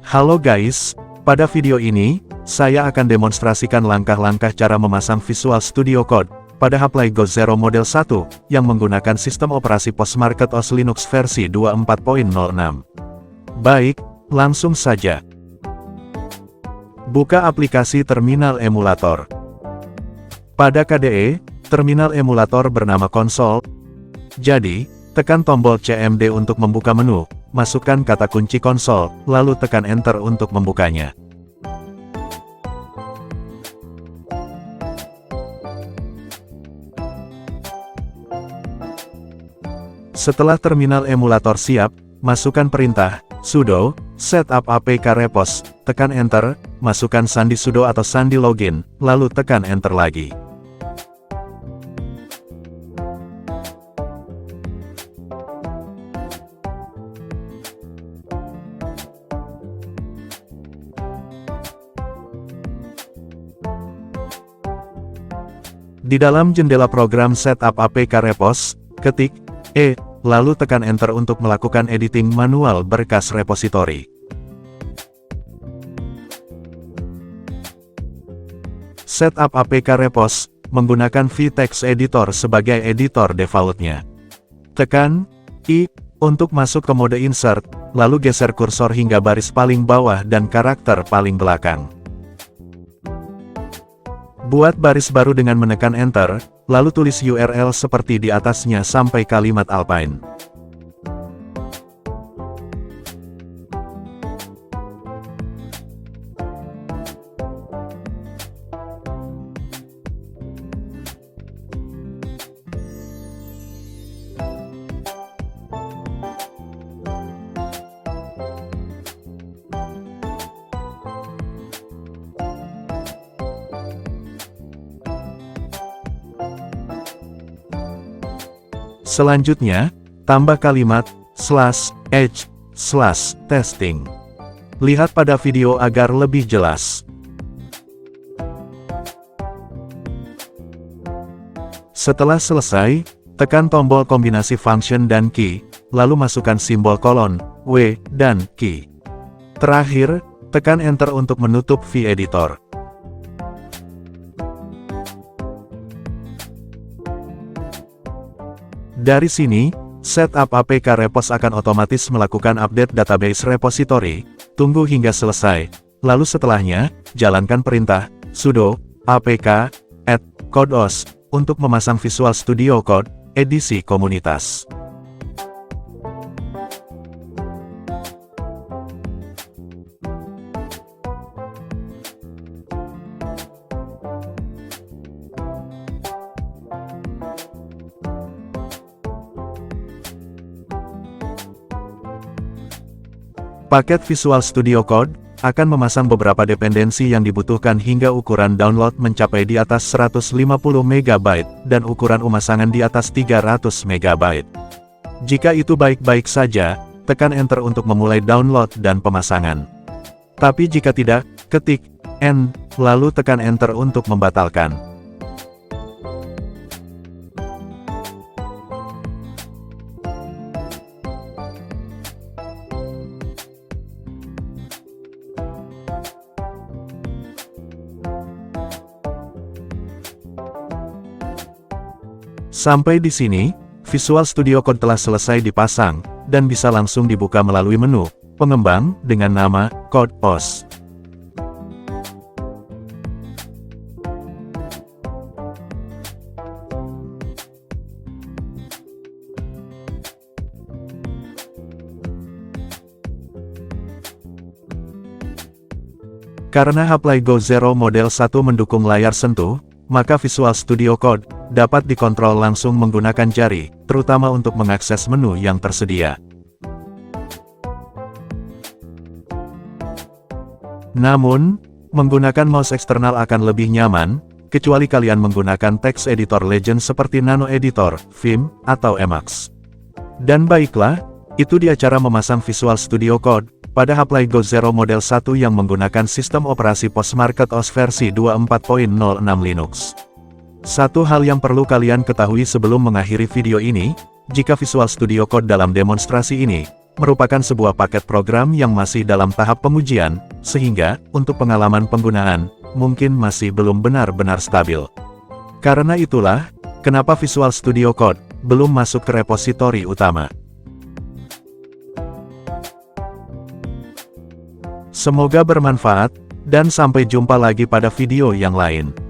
Halo guys, pada video ini, saya akan demonstrasikan langkah-langkah cara memasang Visual Studio Code pada HP Go Zero model 1 yang menggunakan sistem operasi post-market OS Linux versi 24.06. Baik, langsung saja. Buka aplikasi terminal emulator. Pada KDE, terminal emulator bernama konsol. Jadi, tekan tombol CMD untuk membuka menu. Masukkan kata kunci konsol, lalu tekan Enter untuk membukanya. Setelah terminal emulator siap, masukkan perintah sudo setup apk repos, tekan Enter, masukkan sandi sudo atau sandi login, lalu tekan Enter lagi. Di dalam jendela program Setup APK Repos, ketik E, lalu tekan Enter untuk melakukan editing manual berkas repositori. Setup APK Repos menggunakan vText Editor sebagai editor defaultnya. Tekan I untuk masuk ke mode insert, lalu geser kursor hingga baris paling bawah dan karakter paling belakang. Buat baris baru dengan menekan Enter, lalu tulis URL seperti di atasnya sampai kalimat Alpine. Selanjutnya, tambah kalimat /h/testing. Lihat pada video agar lebih jelas. Setelah selesai, tekan tombol kombinasi function dan key, lalu masukkan simbol kolon, W, dan key. Terakhir, tekan Enter untuk menutup vEditor. Dari sini, Setup APK Repos akan otomatis melakukan update database repository. Tunggu hingga selesai, lalu setelahnya, jalankan perintah sudo apk add codeos untuk memasang Visual Studio Code edisi komunitas. Paket Visual Studio Code akan memasang beberapa dependensi yang dibutuhkan hingga ukuran download mencapai di atas 150 MB dan ukuran pemasangan di atas 300 MB. Jika itu baik-baik saja, tekan Enter untuk memulai download dan pemasangan. Tapi jika tidak, ketik N, lalu tekan Enter untuk membatalkan. Sampai di sini, Visual Studio Code telah selesai dipasang, dan bisa langsung dibuka melalui menu pengembang dengan nama CodeOS. Karena HP Go Zero model 1 mendukung layar sentuh, maka Visual Studio Code dapat dikontrol langsung menggunakan jari, terutama untuk mengakses menu yang tersedia. Namun, menggunakan mouse eksternal akan lebih nyaman, kecuali kalian menggunakan text editor legend seperti Nano Editor, Vim, atau Emacs. Dan baiklah, itu dia cara memasang Visual Studio Code pada HP Go Zero model 1 yang menggunakan sistem operasi post-market OS versi 24.06 Linux. Satu hal yang perlu kalian ketahui sebelum mengakhiri video ini, jika Visual Studio Code dalam demonstrasi ini merupakan sebuah paket program yang masih dalam tahap pengujian, sehingga, untuk pengalaman penggunaan, mungkin masih belum benar-benar stabil. Karena itulah, kenapa Visual Studio Code belum masuk ke repositori utama. Semoga bermanfaat, dan sampai jumpa lagi pada video yang lain.